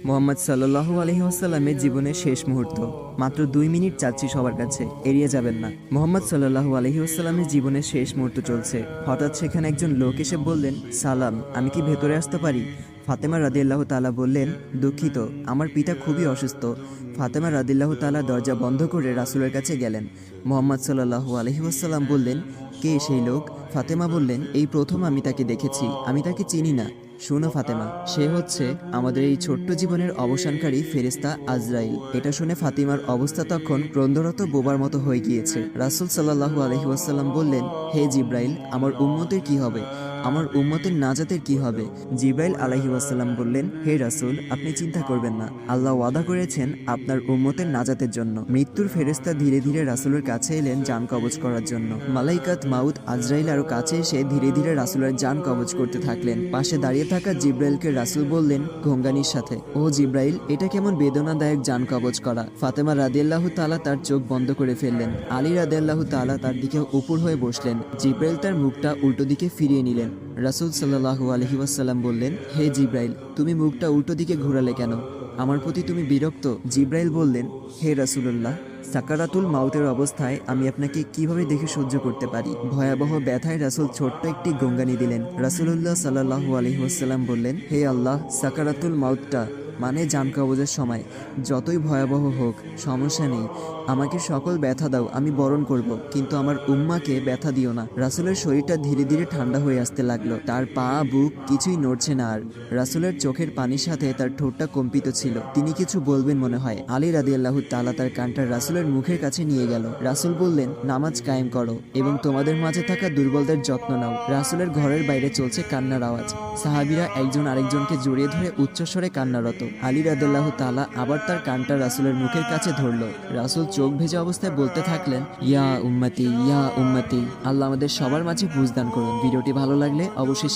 মোহাম্মদ সাল্লাল্লাহু আলাইহি ওয়াসাল্লামের জীবনের শেষ মুহূর্ত। মাত্র 2 মিনিট চাচ্ছি সবার কাছে, এড়িয়ে যাবেন না। মোহাম্মদ সাল্লাল্লাহু আলাইহি ওয়াসাল্লামের জীবনের শেষ মুহূর্ত চলছে। হঠাৎ সেখানে একজন লোক এসে বললেন, সালাম, আমি কি ভেতরে আসতে পারি? ফাতেমা রাদিয়াল্লাহু তাআলা বললেন, দুঃখিত, আমার পিতা খুবই অসুস্থ। ফাতেমা রাদিয়াল্লাহু তাআলা দরজা বন্ধ করে রাসূলের কাছে গেলেন। মোহাম্মদ সাল্লাল্লাহু আলাইহি ওয়াসাল্লাম বললেন, কে সেই লোক? ফাতেমা বললেন, এই প্রথম আমি তাকে দেখেছি, আমি তাকে চিনি না। শোনো ফাতেমা, সে হচ্ছে আমাদের এই ছোট্ট জীবনের অবসানকারী ফেরেশতা আজরাইল। এটা শুনে ফাতিমার অবস্থা তখন ক্রন্দরত বোবার মতো হয়ে গিয়েছে। রাসূল সাল্লাল্লাহু আলাইহি ওয়াসাল্লাম বললেন, হে জিব্রাইল, আমার উম্মতের কি হবে? আমার উম্মতের নাজাতের কি হবে? জিব্রাইল আলাইহি ওয়াসাল্লাম বললেন, হে রাসূল, আপনি চিন্তা করবেন না, আল্লাহ ওয়াদা করেছেন আপনার উম্মতের নাজাতের জন্য। মৃত্যুর ফেরেশতা ধীরে ধীরে রাসূলের কাছে এলেন জান কবজ করার জন্য। মালাইকাত মাউত আজরাইল আরো কাছে এসে ধীরে ধীরে রাসূলের জান কবজ করতে থাকলেন। পাশে দাঁড়িয়ে থাকা জিব্রাইলকে রাসূল বললেন ঘোঙ্গানির সাথে, ও জিব্রাইল, এটা কেমন বেদনাদায়ক জান কবজ করা। ফাতেমা রাদিয়াল্লাহু তাআলা তার চোখ বন্ধ করে ফেললেন। আলী রাদিয়াল্লাহু তাআলা তার দিকে উপর হয়ে বসলেন। জিব্রাইল তার মুখটা উল্টো দিকে ফিরিয়ে নিলেন। রাসূল সাল্লাল্লাহু আলাইহি ওয়াসাল্লাম বললেন, হে জিব্রাইল, তুমি মুখটা উল্টো দিকে ঘোরালে কেন? আমার প্রতি তুমি বিরক্ত? জিব্রাইল বললেন, হে রাসূলুল্লাহ, সাকারাতুল মাউতের অবস্থায় আমি আপনাকে কিভাবে দেখে সহ্য করতে পারি? ভয়াবহ ব্যথায় রাসূল ছোট্ট একটি গঙ্গানি দিলেন। রাসূলুল্লাহ সাল্লাল্লাহু আলাইহি ওয়াসাল্লাম বললেন, হে আল্লাহ, সাকারাতুল মাউতটা মানে জান কবজের সময় যতই ভয়াবহ হোক সমস্যা নেই, আমাকে সকল ব্যথা দাও, আমি বরণ করব, কিন্তু আমার উম্মাকে ব্যথা দিও না। রাসূলের শরীরটা ধীরে ধীরে ঠান্ডা হয়ে আসতে লাগলো। তার পা বুক কিছুই নড়ছে না আর। রাসূলের চোখের পানির সাথে তার ঠোঁটটা কম্পিত ছিল। তিনি কিছু বলবেন মনে হয়। আলী রাদিয়াল্লাহু তাআলা তার কানটা রাসূলের মুখের কাছে নিয়ে গেল। রাসূল বললেন, নামাজ কায়েম করো এবং তোমাদের মাঝে থাকা দুর্বলদের যত্ন নাও। রাসূলের ঘরের বাইরে চলছে কান্নার আওয়াজ। সাহাবীরা একজন আরেকজনকে জড়িয়ে ধরে উচ্চস্বরে কান্নারত। আলী রাদিয়াল্লাহু তাআলা আবার তার কানটা রাসূলের মুখের কাছে ধরলো। রাসূল চোখ ভেজা অবস্থায় বলতে থাকলেন, ইয়া উম্মতি, ইয়া উম্মতি। আল্লাহ আমাদের সবার মাঝে বুঝদান করুন। ভিডিওটি ভালো লাগলে অবশ্যই